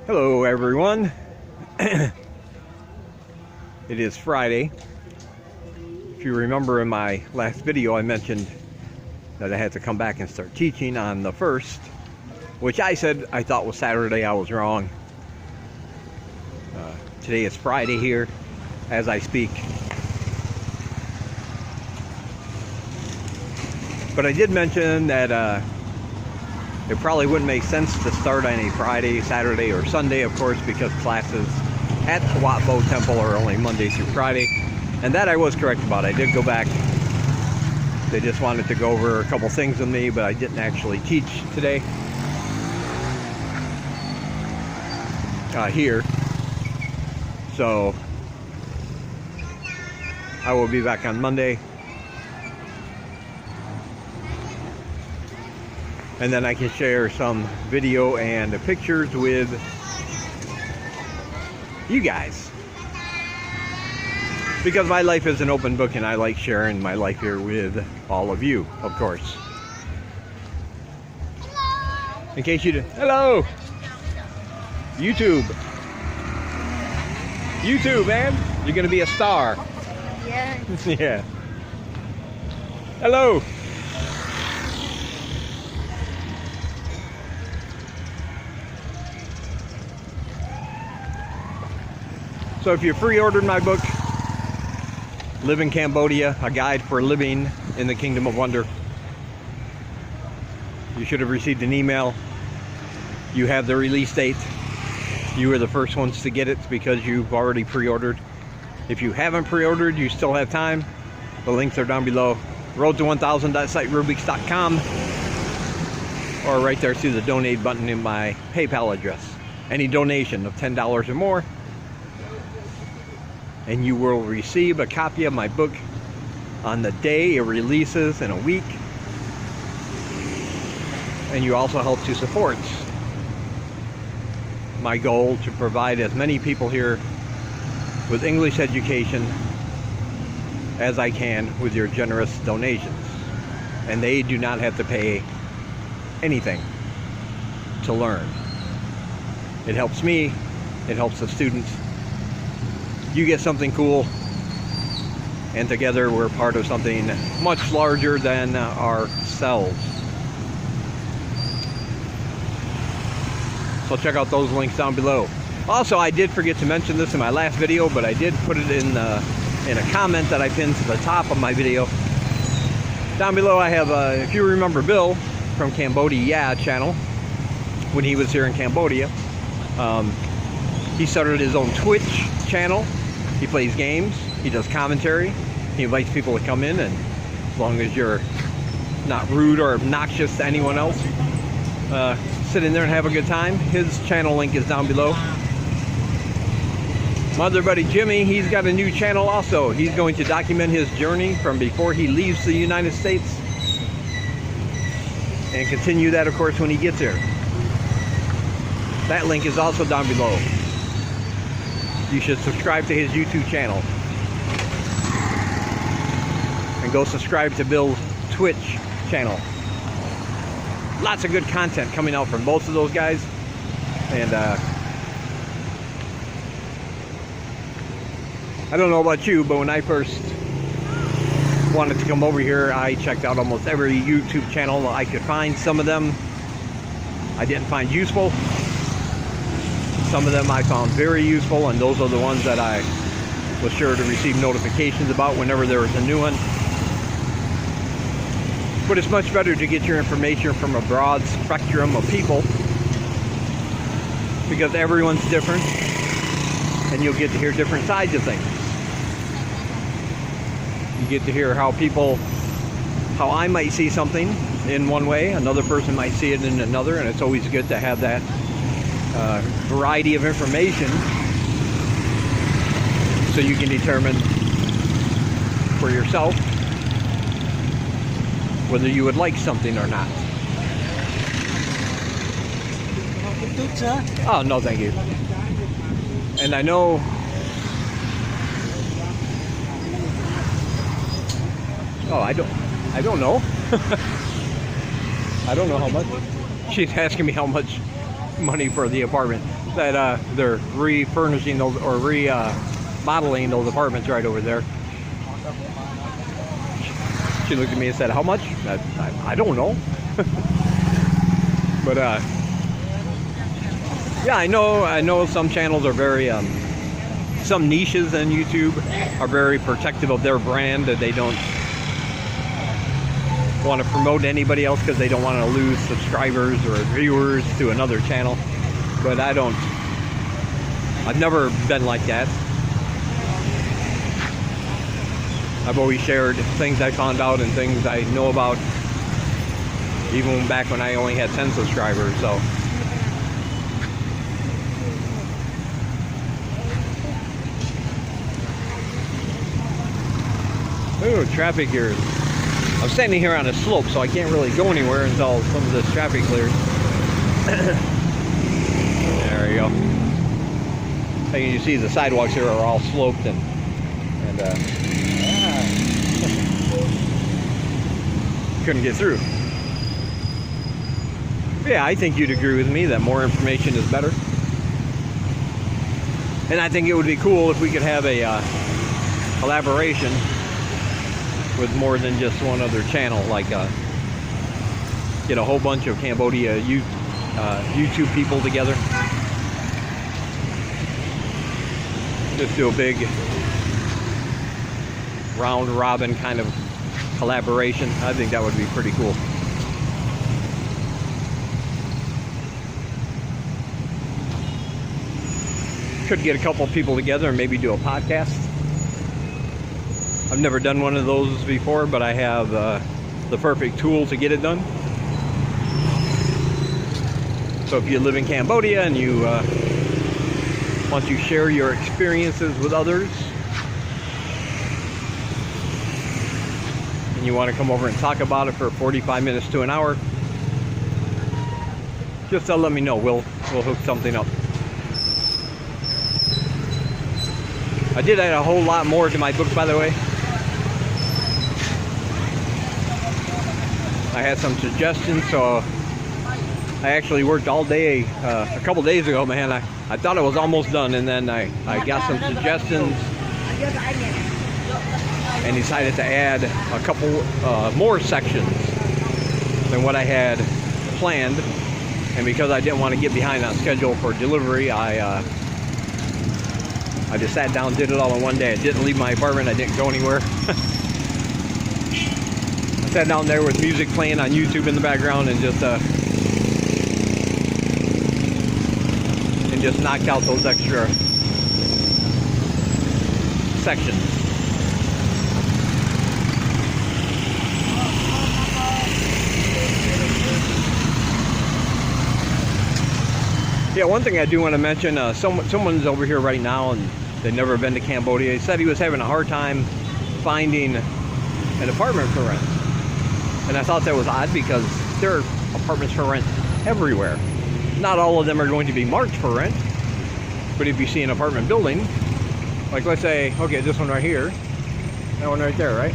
Hello everyone. It is Friday. If you remember in my last video I mentioned that I had to come back and start teaching on the 1st, which I said I thought was Saturday. I was wrong. Today is Friday here as I speak. But I did mention that it probably wouldn't make sense to start on a Friday, Saturday, or Sunday, of course, because classes at the Wat Bo Temple are only Monday through Friday. And that I was correct about. I did go back. They just wanted to go over a couple things with me, but I didn't actually teach today here. So I will be back on Monday. And then I can share some video and pictures with you guys. Because my life is an open book and I like sharing my life here with all of you, of course. Hello. In case you didn't, hello! YouTube, man, you're gonna be a star. Yeah. Yeah. Hello. So if you pre-ordered my book, Live in Cambodia, A Guide for Living in the Kingdom of Wonder, you should have received an email. You have the release date. You were the first ones to get it because you've already pre-ordered. If you haven't pre-ordered, you still have time. The links are down below. Road to 1000.siterubics.com, or right there through the donate button in my PayPal address. Any donation of $10 or more, and you will receive a copy of my book on the day it releases in a week. And you also help to support my goal to provide as many people here with English education as I can with your generous donations. And they do not have to pay anything to learn. It helps me, it helps the students. You get something cool, and together we're part of something much larger than ourselves. So check out those links down below. Also, I did forget to mention this in my last video, but I did put it in a comment that I pinned to the top of my video. Down below I have, if you remember Bill from Cambodia Channels, when he was here in Cambodia, he started his own Twitch channel. He plays games, he does commentary, he invites people to come in, and as long as you're not rude or obnoxious to anyone else, sit in there and have a good time. His channel link is down below. My other buddy Jimmy, he's got a new channel also. He's going to document his journey from before he leaves the United States and continue that, of course, when he gets here. That link is also down below. You should subscribe to his YouTube channel. And go subscribe to Bill's Twitch channel. Lots of good content coming out from both of those guys. And I don't know about you, but when I first wanted to come over here, I checked out almost every YouTube channel I could find. Some of them I didn't find useful. Some of them I found very useful, and those are the ones that I was sure to receive notifications about whenever there was a new one. But it's much better to get your information from a broad spectrum of people, because everyone's different and you'll get to hear different sides of things. You get to hear how I might see something in one way, another person might see it in another, and it's always good to have that variety of information so you can determine for yourself whether you would like something or not. sir. Oh, no, thank you. And I know... Oh, I don't know. I don't know how much. She's asking me how much money for the apartment that they're refurnishing those or remodeling those apartments right over there. She looked at me and said, "How much?" I don't know. But yeah, I know some channels are very some niches on YouTube are very protective of their brand, that they don't want to promote anybody else because they don't want to lose subscribers or viewers to another channel. But I've never been like that. I've always shared things I found out and things I know about, even back when I only had 10 subscribers. So ooh, traffic here. I'm standing here on a slope, so I can't really go anywhere until some of this traffic clears. There you go. And you see the sidewalks here are all sloped and couldn't get through. Yeah, I think you'd agree with me that more information is better. And I think it would be cool if we could have a collaboration with more than just one other channel, like get a whole bunch of Cambodia YouTube people together. Just do a big round robin kind of collaboration. I think that would be pretty cool. Could get a couple of people together and maybe do a podcast. I've never done one of those before, but I have the perfect tool to get it done. So if you live in Cambodia and you want to share your experiences with others, and you want to come over and talk about it for 45 minutes to an hour, just let me know. We'll hook something up. I did add a whole lot more to my book, by the way. I had some suggestions, so I actually worked all day a couple days ago, man. I thought it was almost done, and then I got some suggestions and decided to add a couple more sections than what I had planned. And because I didn't want to get behind on schedule for delivery, I just sat down, did it all in one day. I didn't leave my apartment. I didn't go anywhere. I sat down there with music playing on YouTube in the background and just knocked out those extra sections. Yeah, one thing I do want to mention, someone's over here right now and they've never been to Cambodia. He said he was having a hard time finding an apartment for rent. And I thought that was odd because there are apartments for rent everywhere. Not all of them are going to be marked for rent, but if you see an apartment building, like let's say, okay, this one right here, that one right there, right?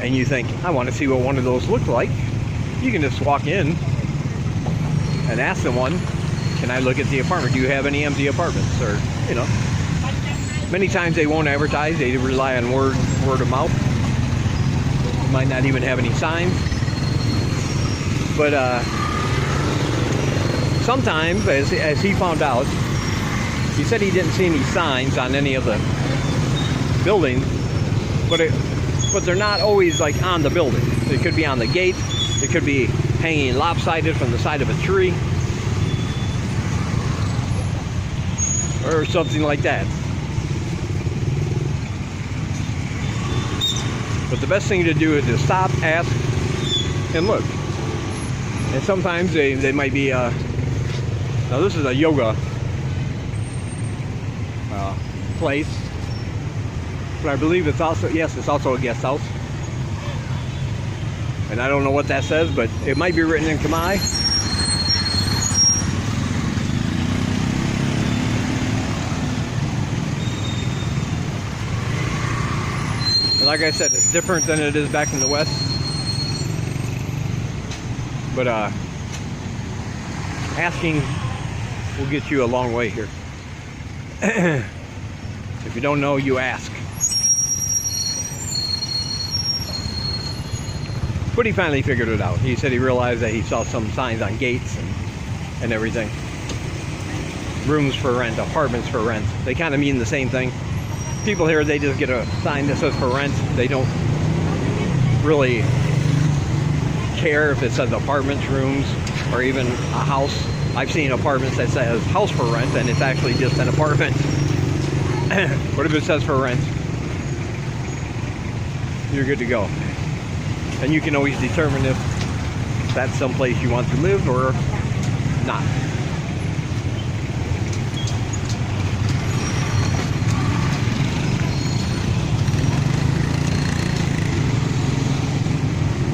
And you think, I want to see what one of those look like, you can just walk in and ask someone, can I look at the apartment? Do you have any empty apartments? Or, you know, many times they won't advertise. They rely on word of mouth. You might not even have any signs. But sometimes, as he found out, he said he didn't see any signs on any of the buildings, but they're not always like on the building. It could be on the gate. It could be hanging lopsided from the side of a tree or something like that. But the best thing to do is to stop, ask, and look. And sometimes they might be now this is a yoga place, but I believe it's also a guest house. And I don't know what that says, but it might be written in Khmer. like I said, it's different than it is back in the West. But asking will get you a long way here. If you don't know, you ask. But he finally figured it out. He said he realized that he saw some signs on gates and everything. Rooms for rent, apartments for rent. They kind of mean the same thing. People here, they just get a sign that says for rent. They don't really care if it says apartments, rooms, or even a house. I've seen apartments that says house for rent and it's actually just an apartment. What if it says for rent? You're good to go. And you can always determine if that's someplace you want to live or not.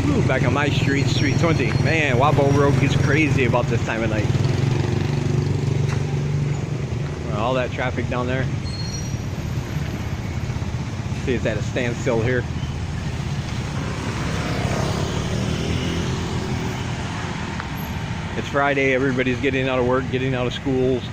Ooh, back on my street, Street 20. Man, Wabo Road gets crazy about this time of night. All that traffic down there. See, it's at a standstill here. It's Friday, everybody's getting out of work, getting out of schools.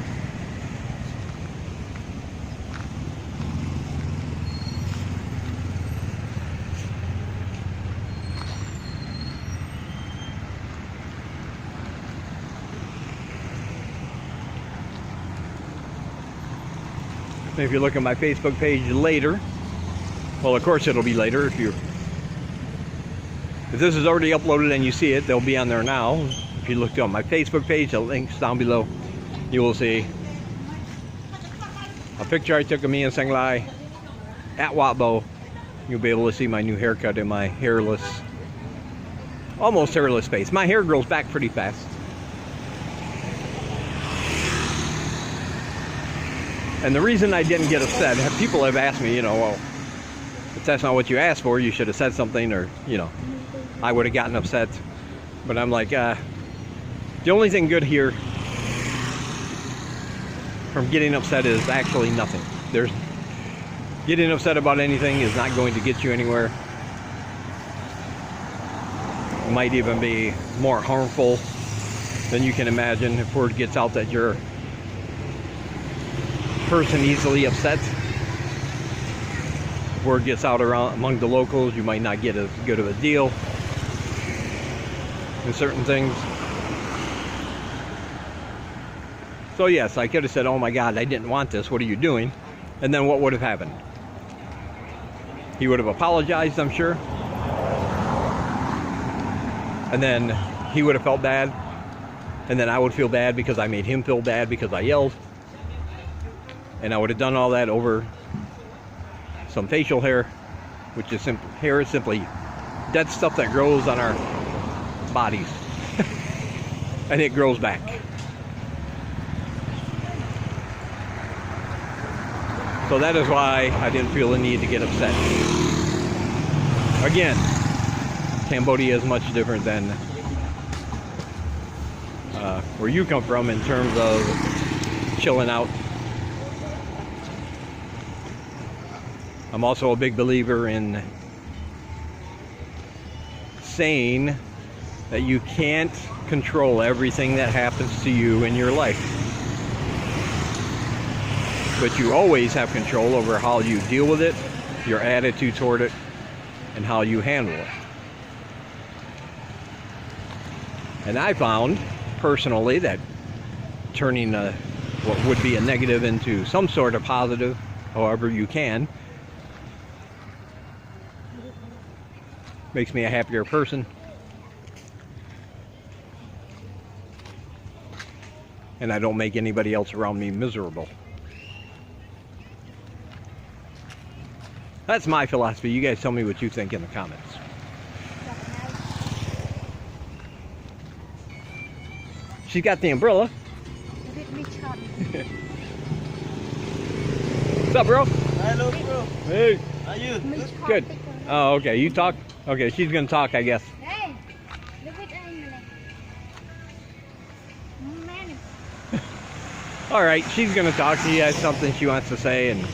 If you look at my Facebook page later, well, of course it'll be later if this is already uploaded and you see it, they'll be on there now. If you look on my Facebook page, the link's down below, you will see a picture I took of me and Senglai at Watbo. You'll be able to see my new haircut in my hairless, almost hairless face. My hair grows back pretty fast. And the reason I didn't get upset, people have asked me, you know, well, if that's not what you asked for, you should have said something, or, you know, I would have gotten upset. But I'm like, the only thing good here from getting upset is actually nothing. Getting upset about anything is not going to get you anywhere. It might even be more harmful than you can imagine if word gets out that you're person easily upset. Word gets out around among the locals, you might not get as good of a deal in certain things. So yes, I could have said, oh my God, I didn't want this, what are you doing? And then what would have happened? He would have apologized, I'm sure. And then he would have felt bad. And then I would feel bad because I made him feel bad because I yelled. And I would have done all that over some facial hair, which is simple. Hair is simply dead stuff that grows on our bodies. And it grows back. So that is why I didn't feel the need to get upset. Again, Cambodia is much different than where you come from in terms of chilling out. I'm also a big believer in saying that you can't control everything that happens to you in your life. But you always have control over how you deal with it, your attitude toward it, and how you handle it. And I found, personally, that turning what would be a negative into some sort of positive, however you can, makes me a happier person. And I don't make anybody else around me miserable. That's my philosophy. You guys tell me what you think in the comments. She's got the umbrella. What's up, bro? Hello, bro. Hey. How are you? Good. Oh, okay. You talk? Okay, she's gonna talk, I guess. Hey, look at Emily. All right, she's gonna talk. She has something she wants to say, and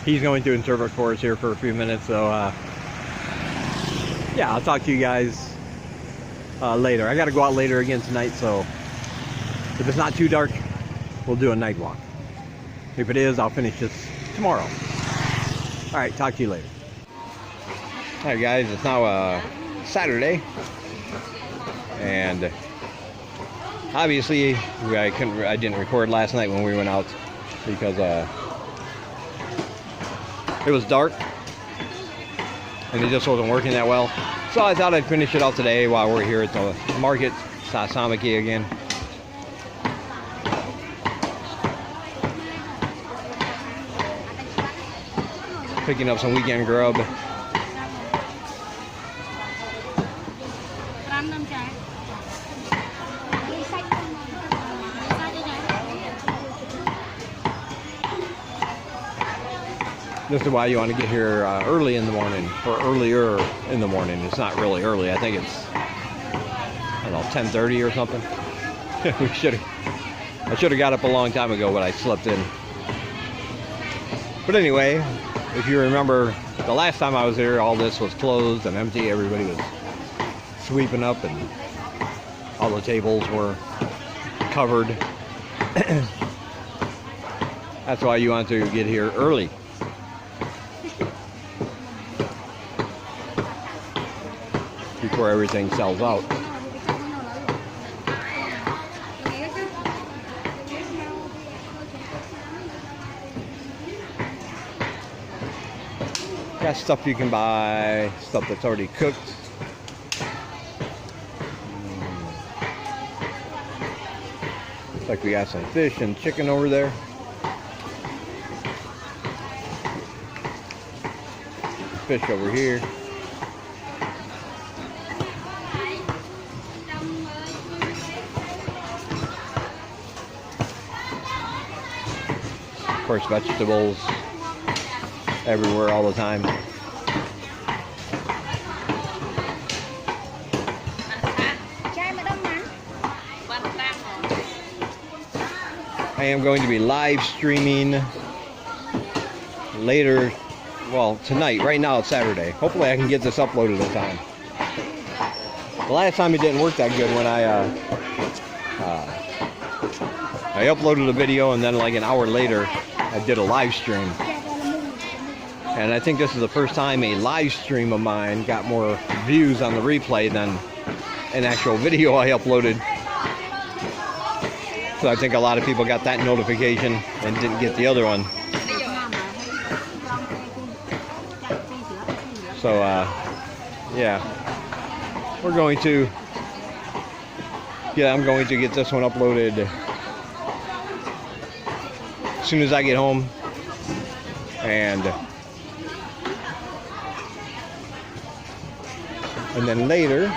he's going to interpret for us here for a few minutes. So yeah, I'll talk to you guys later. I got to go out later again tonight, so if it's not too dark, we'll do a night walk. If it is, I'll finish this tomorrow. All right, talk to you later. All right, guys, it's now Saturday, and obviously I didn't record last night when we went out because it was dark and it just wasn't working that well. So I thought I'd finish it out today while we're here at the market, Sasamaki again. Picking up some weekend grub. This is why you want to get here early in the morning, or earlier in the morning. It's not really early. I think it's, I don't know, 10:30 or something. I should have got up a long time ago, but I slept in. But anyway, if you remember, the last time I was here, all this was closed and empty. Everybody was sweeping up, and all the tables were covered. That's why you want to get here early. Before everything sells out. Got stuff you can buy, stuff that's already cooked. Looks like we got some fish and chicken over there. Fish over here. Of course, vegetables everywhere all the time. I am going to be live streaming later, well, tonight. Right now it's Saturday. Hopefully I can get this uploaded in time. The last time it didn't work that good when I uploaded a video, and then like an hour later I did a live stream. And I think this is the first time a live stream of mine got more views on the replay than an actual video I uploaded. So I think a lot of people got that notification and didn't get the other one. So yeah, I'm going to get this one uploaded as soon as I get home, and then later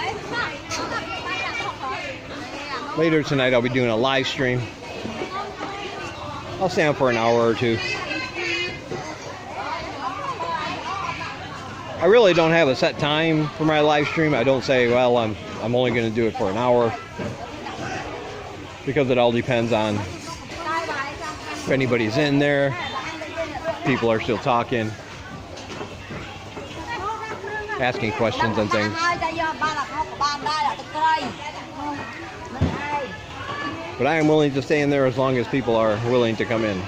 tonight I'll be doing a live stream. I'll stay on for an hour or two. I really don't have a set time for my live stream. I don't say, well, I'm only going to do it for an hour, because it all depends on if anybody's in there, people are still talking, asking questions and things. But I am willing to stay in there as long as people are willing to come in.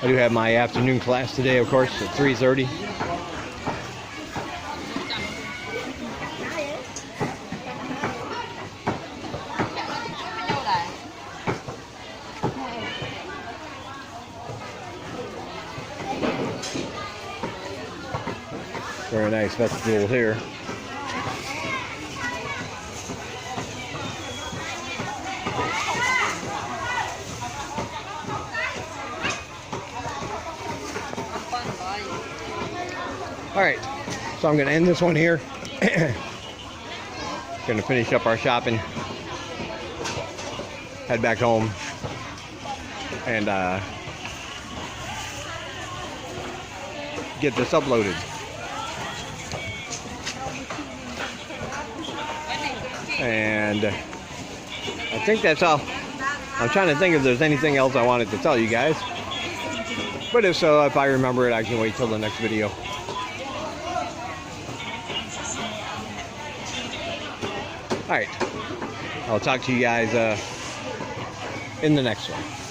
I do have my afternoon class today, of course, at 3:30. Very nice vegetables here. All right, so I'm going to end this one here. Going to finish up our shopping, head back home, and get this uploaded. And I think that's all. I'm trying to think if there's anything else I wanted to tell you guys. But if so, if I remember it, I can wait till the next video. Alright. I'll talk to you guys in the next one.